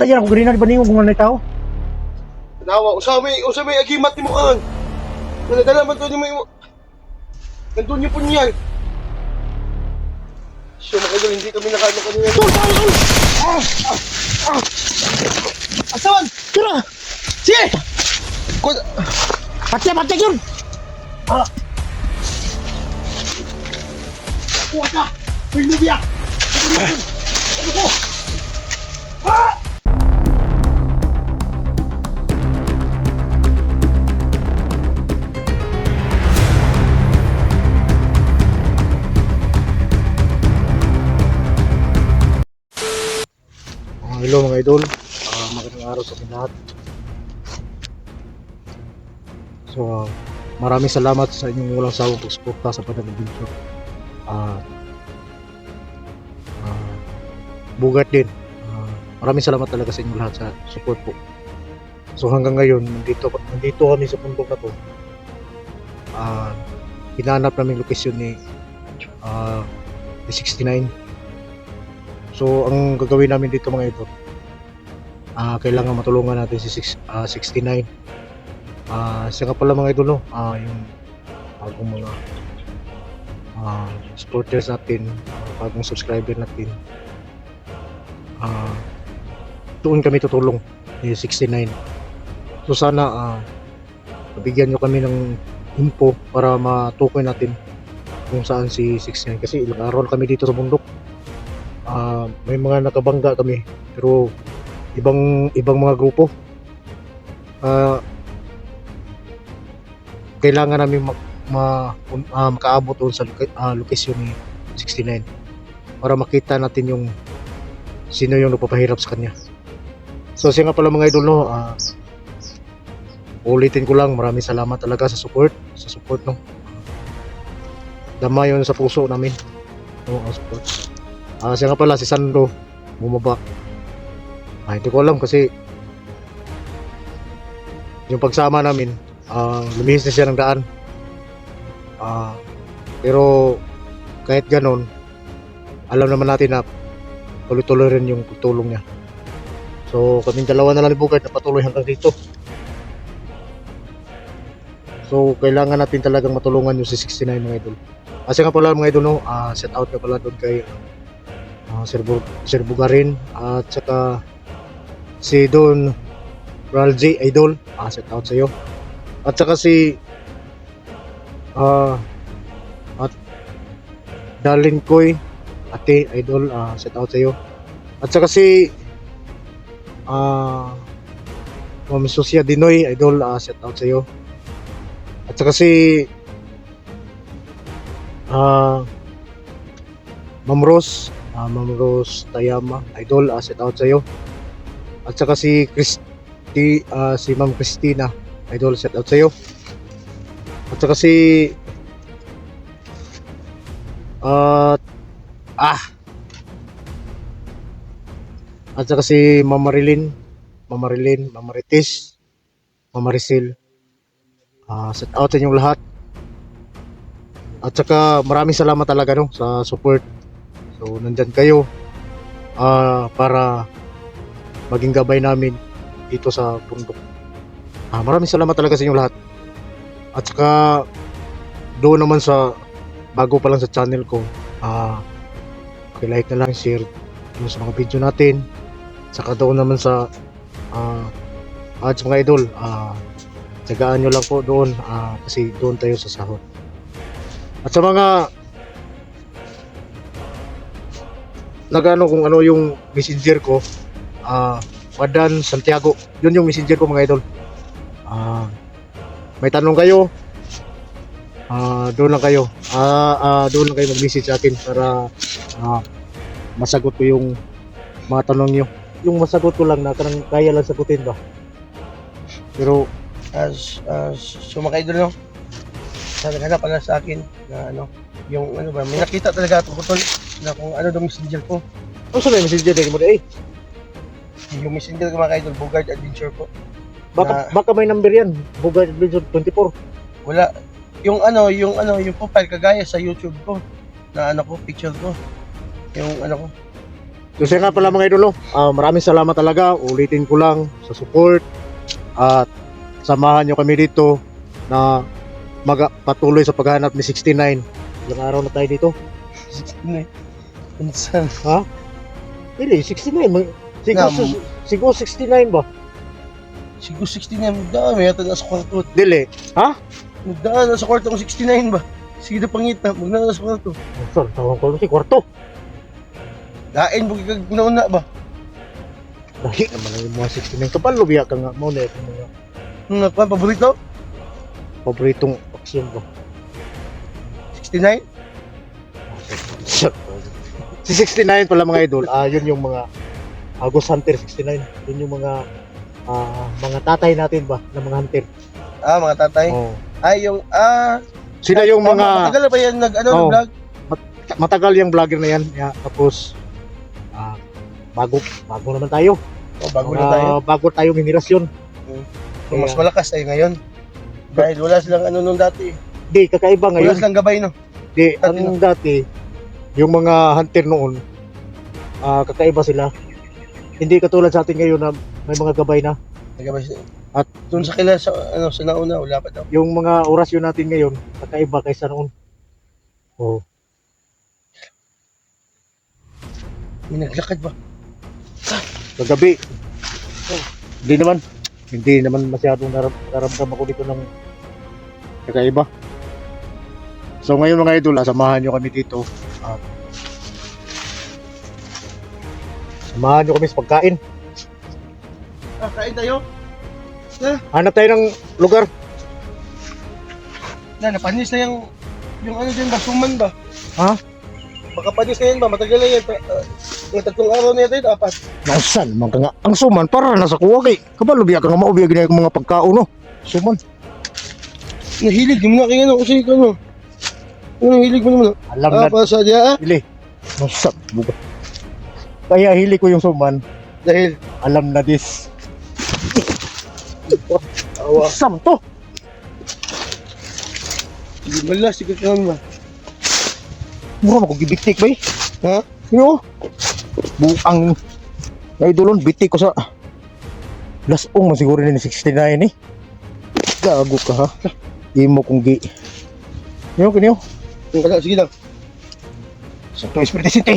Tayo ako ganina di ba ninyo kung ano tao? Nawa, usami agimat ni mo an. Nadala man to ni mo. Nandun niyo po niyan. So mga idol, hindi kami nakaano kanina. Tol! Asawan! Tira! Sige! Patya yun! Kuha ka! May lubiya! Ano ko? Hello mga idol, magandang araw sa ating lahat. So, maraming salamat sa inyong walang sawang pagsuporta sa Padang Adventure. Bugat din. Maraming salamat talaga sa inyong lahat sa support po. So hanggang ngayon, nandito kami sa bundok na to. Hinanap namin lokasyon ni 69. So ang gagawin namin dito mga idol, kailangan matulungan natin si 69. Siya nga pala mga idol, yung bagong mga supporters natin, bagong subscriber natin. Doon kami tutulong ni 69. So sana bigyan nyo kami ng info para matukoy natin kung saan si 69, kasi ilang araw kami dito sa bundok. May mga nakabangga kami pero ibang mga grupo. Kailangan namin makaabot doon sa lokasyon ni 69 para makita natin yung sino yung nagpapahirap sa kanya. So siya nga pala mga idol, ulitin ko lang, maraming salamat talaga sa support no. Dama yun sa puso namin, ang support. Siya nga pala si Sandro bumaba. Hindi ko alam kasi yung pagsama namin, lumihis na siya ng daan. Pero kahit ganon, alam naman natin na tuloy-tuloy rin yung pagtulong niya. So kaming dalawa na lang ni Bugard na patuloy hanggang dito. So kailangan natin talagang matulungan yung si 69 mga idol. Kasi nga pala mga idol, no, shout out ka pala doon kay Sir Bugarin at saka si Don Ralji idol, shout out sa iyo. At saka si at Darlene Koy ate idol, shout out sa iyo. At saka si Ma'am Susia Dinoy idol, shout out sa iyo. At saka si Ma'am Rose Tayama idol, shout out sa iyo. At saka si si Ma'am Christina idol, shout out sa iyo. At saka si at saka si Ma'am Marilyn, Ma'am Marites, Ma'am Maricel, shout out sa inyong lahat. At saka maraming salamat talaga no sa support. So nandyan kayo para maging gabay namin dito sa bundok. Maraming salamat talaga sa inyong lahat. At saka doon naman sa bago pa lang sa channel ko, like na lang, share sa mga video natin. Saka doon naman sa ads mga idol, tsagaan nyo lang po doon, kasi doon tayo sa sahod. At sa mga nagano kung ano yung messenger ko, Wadan Santiago, yun yung messenger ko mga idol. May tanong kayo, doon lang kayo mag-message sa akin para masagot ko yung mga tanong nyo. Yung masagot ko lang na kaya lang sagutin ba. Pero Mga idol, no? Naghanap pala sa akin na yung ba, may nakita talaga ako tol na kung ano daw messenger ko. ano sa messenger mo Yung messenger ko mga idol, Bugard Adventure po. baka may number yan, Bugard Adventure 24. Wala. Yung profile kagaya sa YouTube ko na picture ko. Yung ko. So siya nga pala mga idolo, maraming salamat talaga. Ulitin ko lang sa support at samahan nyo kami dito na patuloy sa paghahanap ni 69. Ilang araw na tayo dito? 69. Minsan. Ha? Hindi, 69. Ngam. Siguro 69 ba? Siguro 69. Dami yata na sa kwarto. Dili. Ha? Magdaan na sa kwarto kung 69 ba? Sige na pangita. Magdaan na sa kwarto. Sir, tawag ko si kwarto. Dain mo kikag una ba? Dahil naman ang mga 69. Kapalo biya ka nga mo na itong mga Nakuha, paborito? paboritong aksyon ba? 69? Si 69 pala mga idol, yun yung mga Ghost Hunter 69. Yun yung mga tatay natin ba na mga hunter. Mga tatay. Oh. Ay, yung, Sila yung mga matagal na ba yan Oh. vlog? matagal yung vlogger na yan. Yeah, tapos bago naman tayo. Bago na tayo. Bago tayong henerasyon. So, mas malakas tayo ngayon. Dahil wala silang nung dati. Di kakaiba Wala ngayon. silang gabay, no? Di ang dati yung mga hunter noon kakaiba sila. Hindi katulad sa atin ngayon na may mga gabay na. Nagabay sila. At doon sa kila, sa nauna, wala pa daw. yung mga orasyon natin ngayon kakaiba kaysa noon. Oh. May naglakad ba? Kagabi. Hindi naman masyadong naramdam ako dito ng kakaiba. So ngayon mga idol, samahan nyo kami dito. Samahan nyo kami sa pagkain. Kain tayo? Hanap tayo ng lugar. Napanis na yung ano dyan ba? Suman ba? Ha? Baka panis na yan ba? Matagal na yan. Yung 3 araw na yan, 4. Nausan, man ka nga. Ang suman, para nasa kuwag eh. Kabalo biya ka nga maubiyag na yung mga pagkaon no. Suman. Nahilig mo na kaya ano kasi ikaw no. Ano hilig mo naman? Alam na. Pasa diya Hili. Nausan, buga. Kaya hili ko yung suman. Dahil Alam na this. awa. Sam to. Hindi malas, sige ka ba? Mura mo ko gibiktik ba eh. Ha? Yo. Buang idolon bitik ko sa lasong man siguro ni 69 eh. Gago ka ha. Imo kong gi. Yo kinyo. Yung kala, sige lang. Sakto Espiritu Santo.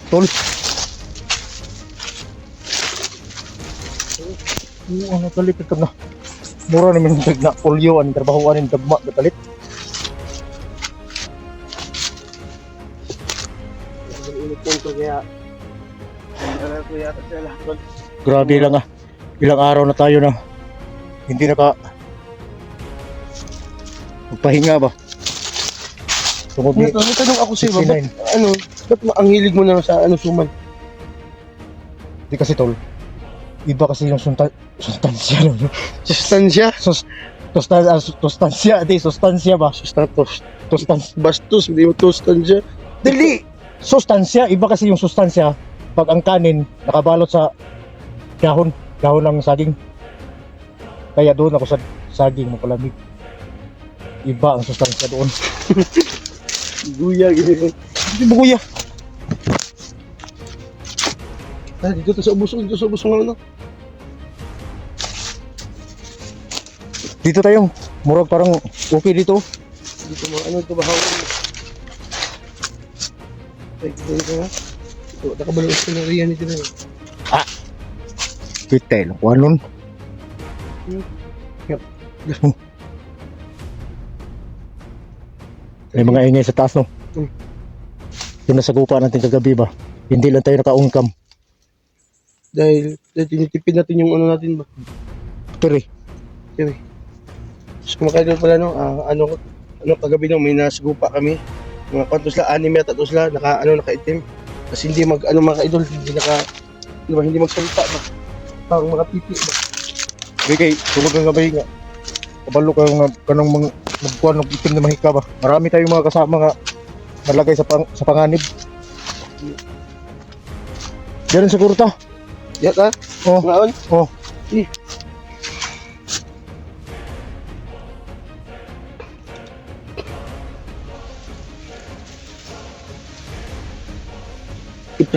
Tol. Ano talipit ka na. Mura naman yung na polio ang trabahoan ng dagma na talit. Kaya ano ko yata sila. Grabe lang ah. Ilang araw na tayo na hindi magpahinga ba? Tungkol ni May tanong ako sa'yo, 69. ba't ang hilig mo na sa suman? Di kasi tol. Iba kasi yung sustansya no. Sustansya? Sustansya ba? Bastos, hindi mo sustansya. Dili! Sustansya, iba kasi yung sustansya pag ang kanin nakabalot sa dahon ng saging. Kaya doon ako sa saging mapalamig. Iba ang sustansya doon. Guya, gini. Hindi mo kuya. Dito sa ubos ng ano. Dito tayo. Murag parang okay dito. Dito mga ano ito bahawan. Dito nga. Ito, nakabalos ko ng riyan nito na. Kita lang kung anon. Yep. May mga ingay sa taas no. Yung nasagupa natin kagabi ba? Hindi lang tayo nakaungkam. Dahil tinitipid natin yung ano natin ba. Pero So kumakain pala no, ano kagabi no, may nasagupa kami. Mga kwantos la, 6 yata to sila, nakaitim. Kasi hindi mga idol, hindi magsalita ba. Parang mga pipi ba. kay tulog ng gabay nga. Kabalo ka nga kanang magkuhan ng itim na mahika ba. Marami tayong mga kasama nga nalagay sa panganib. Diyan siguro ta. Yata? Oh. Ngaon? Oh.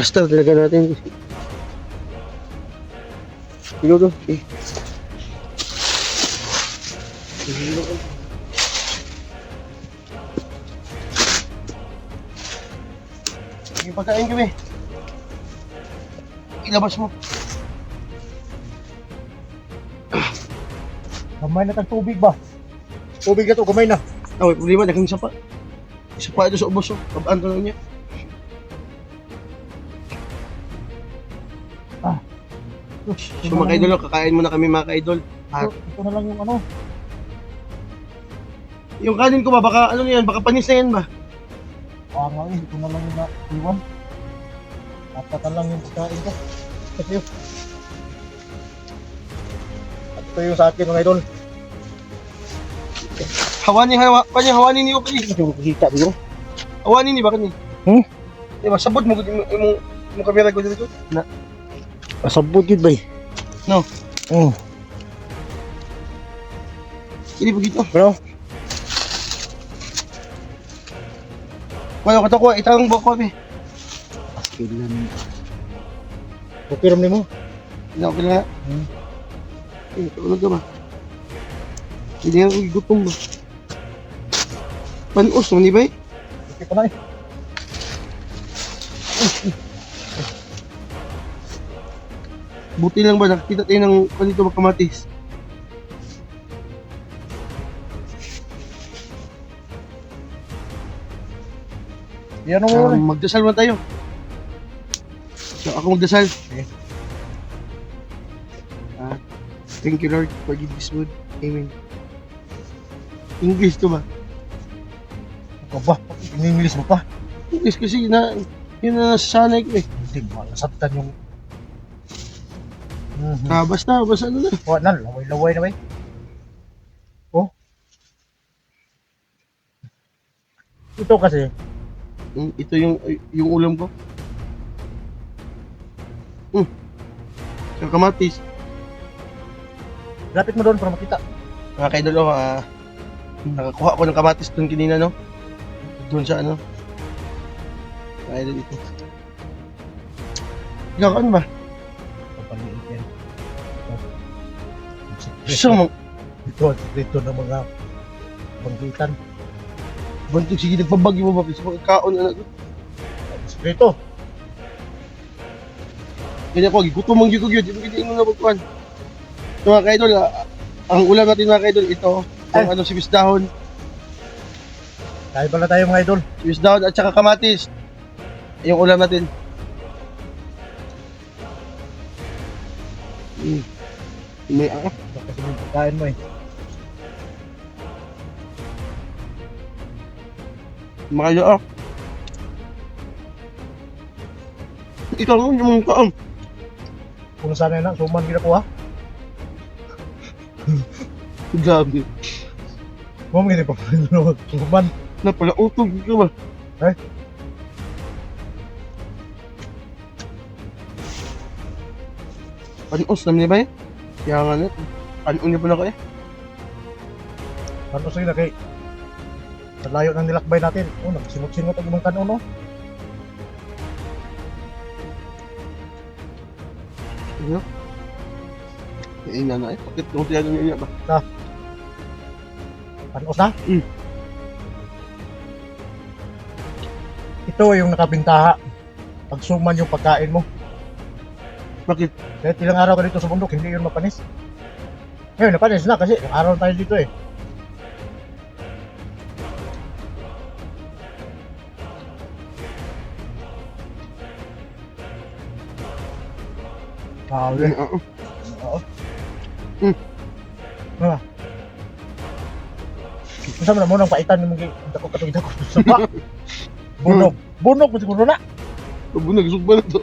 Duster talaga natin. Ilo to. Eh. Sige, pagkain kami. Ilabas mo. Gamay na tag tubig ba? Tubig na to, gamay na. Ah, may problema, dagang isa pa. Isa pa ito sa ubos, oh. Tabaan to lang niya. So mga idol, kakain muna kami mga idol. Ito na lang yung ano. Yung kanin ko ba, baka ano na yan, baka panis na yan ba? Nga ito na lang yung naiwan. Dapat na lang yung pagkain ko. Kasi yun. At ito yung sa akin mga idol. Hawanin niyo kani. Ito yung kita dito. Hawanin ni ba kani? Diba, sabot mo yung kamera ko dito. Na. Masabot yun ba eh? No. Oo. Hindi po dito. Bro. Wala ka to ko, itang buko kami. Askilan. Okay ram mo? Hindi ako kailangan. Tulog ka ba? Hindi nga ako gutom ba? Panos mo ni ba eh? Okay pa na eh. Buti lang ba nakikita tayo ng kanito magkamatis? Yan mo Magdasal man tayo. So, ako magdasal. Okay. Thank you Lord for this food. Amen. English to ba? Ikaw ba? In-English mo pa? English kasi na, yun na nasasanay ko eh. Hindi mo. Nasabtan yung... Basta ano na. Wala na. Laway-laway na ba eh? Oh? Ito kasi. Ito yung ulam ko. Sa kamatis. Lapit mo doon para makita. Mga kaidol, nakakuha ko ng kamatis doon kanina, no? Doon sa ano. Mga idol dito. Ikaw, ano ba? Papaliit yan. Gusto mo? Dito ng mga banggitan. Bantog, sige, nagpabagyo mo ba? Kasi magkakaon na ito. Dito. Ganyan ko, gutom mong yun. Di mo ganyan mo na pagkuhan. So mga kaidol, ang ulam natin mga kaidol, ito. Ang ano, sibis dahon. Kaya pala tayo mga idol. Sibis dahon at saka kamatis. Yung ulam natin. May Kasi yung pagkain mo eh. mga kaidol, ikaw mo yung kaam. Kung saan na, suman ginakuha. Grabe. Mom, hindi pa pala suman. Napala utog ka ba? Eh? Panos naman niya ba eh? Kaya nga na. Panon niya pa na kaya? Ano sa'yo na kay... Sa layo ng nilakbay natin. Oh, nagsimot-simot ang ibang kanon, no? Ano? Eh, na eh. Bakit nung tiyaga niya ba? Panos na? Mm. Ito yung nakabintaha. Pag suman yung pagkain mo. Bakit? Kahit ilang araw ka dito sa bundok, hindi yun mapanis. Ngayon, napanis na kasi ilang araw tayo dito eh. Grabe. Oo. Oo. Mm. Masa mo nang paitan ng mga dako katong sa pa. Bunog. Bunog mo siguro na. Bunag, isog ba na to?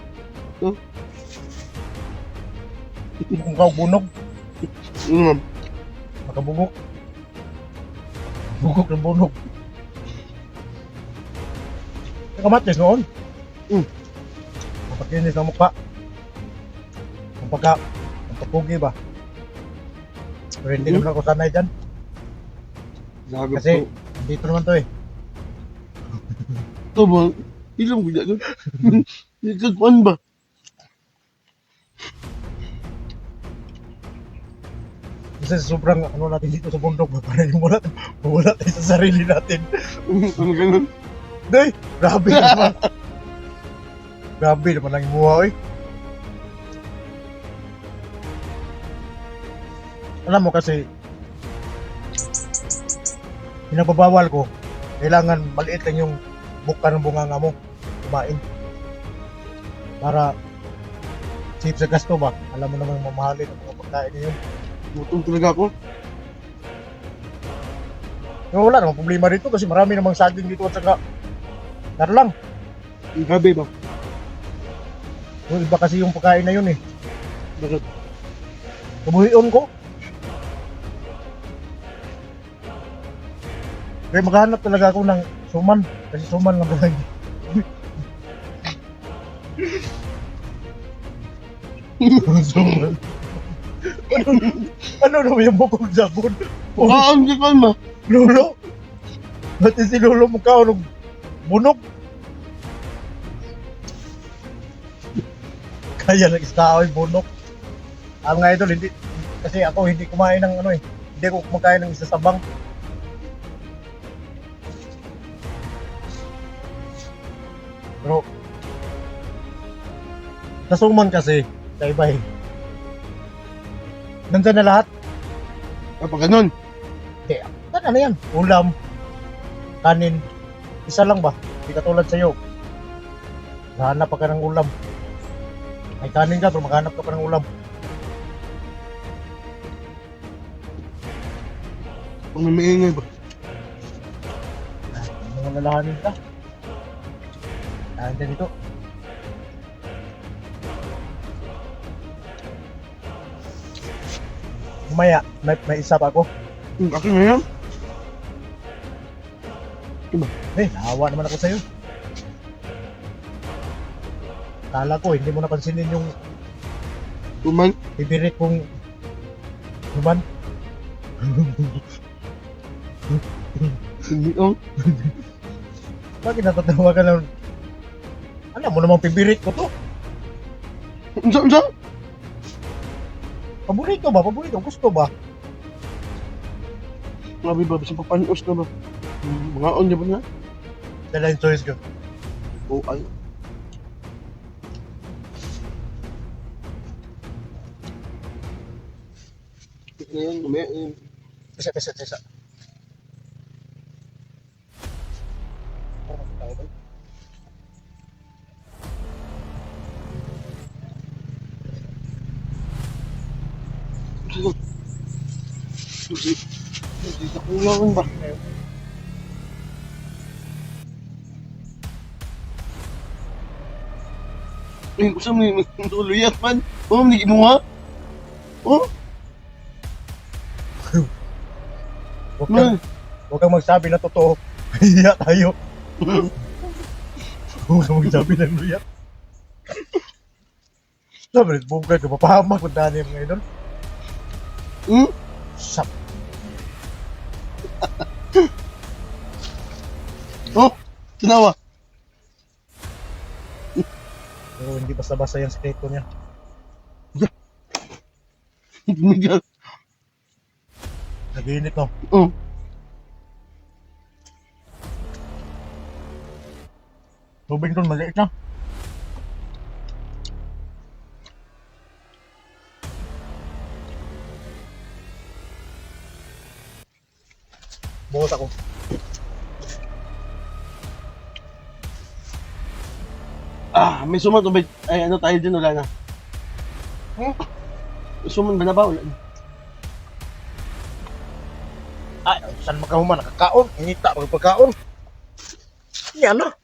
Kung kau bunog, Mm. makabugok. Bugok ng bunog. Kamatis noon. Mapakinis ng mukha. Ang pagkapugi ba? Pero hindi naman ako sanay dyan. Sabi Kasi ko, dito naman to eh. ito ba? Ilang ko dyan. Nagkagpuan ba? Kasi sobrang ano natin dito sa bundok ba, para yung wala tayo sa sarili natin. Ano ganun? Day, grabe naman. Grabe naman ang imuha, oy. Alam mo kasi, pinagbabawal ko, kailangan maliit lang yung buka ng bunganga mo, kumain. Para safe sa gasto ba? Alam mo naman mamahalin ang mga pagkain niyo. Gutom talaga ako. Pero wala namang problema dito kasi marami namang saging dito at saka lang. Grabe ba? Yung iba kasi yung pagkain na yun eh. Bakit? Kabuhion ko. Kaya maghanap talaga ako ng suman. Kasi suman lang buhay. Suman. Ano naman yung bukog sabon? Kaan ka kan ba? Lolo? Dati si Lolo mo ka ng bunok. Kaya nag-istaoy bunok. Ang nga idol, hindi, kasi ako hindi kumain ng ano eh. Hindi ako kumakain ng isa sabang. Pero, nasuman kasi, sa iba eh. Nandyan na lahat. Kapag ganun. Ano yan? Ulam, kanin, isa lang ba? Hindi katulad sa'yo. Maghanap pa ka ng ulam. May kanin ka, pero maghanap ka pa ng ulam. Kung may maingay ba? Mga lalahanin ka. Nandiyan dito. Mamaya, may isa pa ako. Akin na yan. Nahawa naman ako sa'yo. Kala ko, hindi mo napansinin yung Tuman. favorite kong human. Hindi oh. Bakit natatawa ka lang? Alam mo namang favorite ko to. Unsa? Paborito ba? Paborito? Gusto ba? Grabe ba? Bisang papanos na ba? Mga on niya ba na? Dala yung choice ko. Oo ay. Ngayon, ngayon. Isa. Susi. Sa kulangan ba? Eh, gusto mo yung tuluyat man? Oo, hindi mo nga? Oh, Huwag man. kang magsabi na totoo. Hiya tayo. Huwag kang magsabi ng luya. Sabi rin, bugay ka, mapahamak kung daan yung ngayon. Hmm? Sap. Oh, tinawa. Pero hindi basta-basta yung sekreto niya. Miguel. Nag-iinit no. Oh. Tubig doon, maliit na. Bukas ako. May suman to ba? Ay, ano tayo din, wala na. May suman ba na ba? Wala na. Ay, saan makahuman? Nakakaon. Ngita, magpagkaon. Yan na.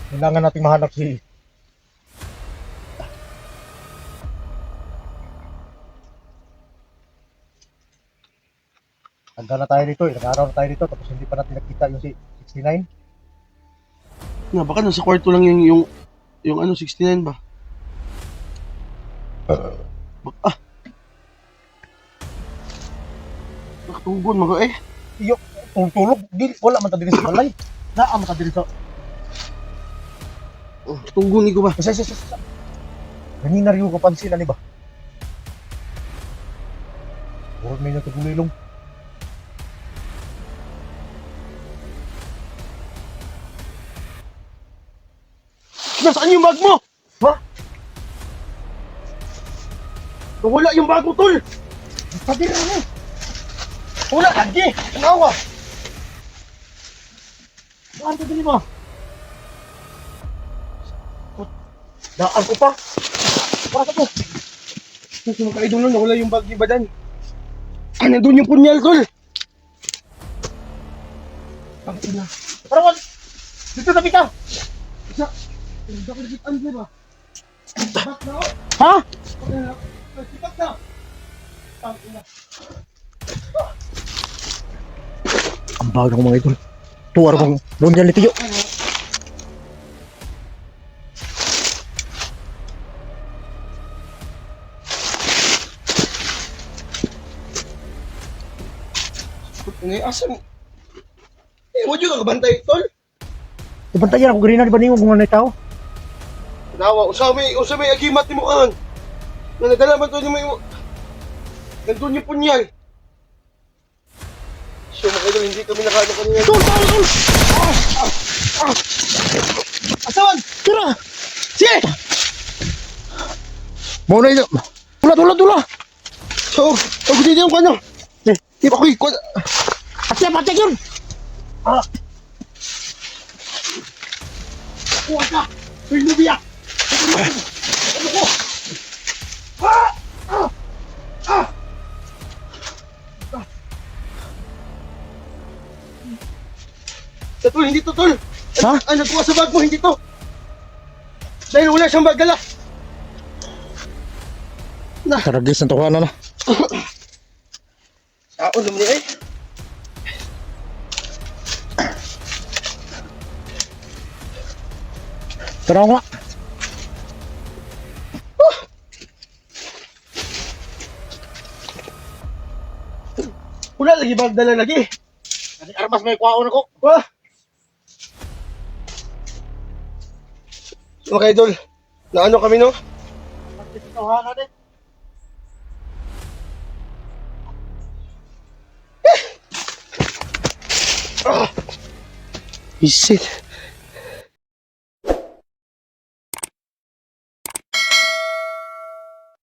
Kailangan natin mahanap si handa na tayo dito, ilang araw na tayo dito, tapos hindi pa natin nakita yung si 69. Nga, baka nasa kwarto lang yung ano, 69 ba? Tugon mga eh. Iyo, tulog. Di, wala man ta diri sa balay. Naa man ta diri sa... Oh, tugon ni ko ba? Sa. Kanina rin ko pansin ani ba? Huwag may natagulilong. Nasaan yung bag mo? Ha? Nawala yung bag mo, tol. Pati na ano? Wala lagi. Nawa. Saan ka din mo? Daan ko pa. Para sa to. Kasi mga kaidol nun, nawala yung bag ni Badan. Ah, nandun yung punyal, tol. Ang ina. Parawan. Dito tabi ka. Isa. Hindi ako nagitan ko ba? Bak na ako. Ha? Sipat na. Ang ina. Ang bago mga idol. Tuwar kong bunyan ni Tiyo. Ngayon, asam. Huwag yung kakabantay, tol. Ibantayan ako ganina, di ba niyo kung ano tao? Nawa, usami agimat ni mo kan. Na nadala man to ni mo. Nandun yung punyal. So, mga idol, hindi kami nakano kanina. Tol! Asawan! Tira! Sige! Muna ito. Tula! So, ako dito yung kano. Di ba ko ikot? Patek yun! Kuha ka! May lubiya! Ano ko? Tol, hindi to, tol. Ha? Ay, nagkuha sa bag mo, hindi to. Dahil wala siyang bag, dala. Karagis ng tukanan na. Sao naman niya eh. Tara ko nga. Wala lagi bag, dala lagi. Armas may kuwaon ako. Wah! Mga idol, naano kami no? Tukanan eh. Isit.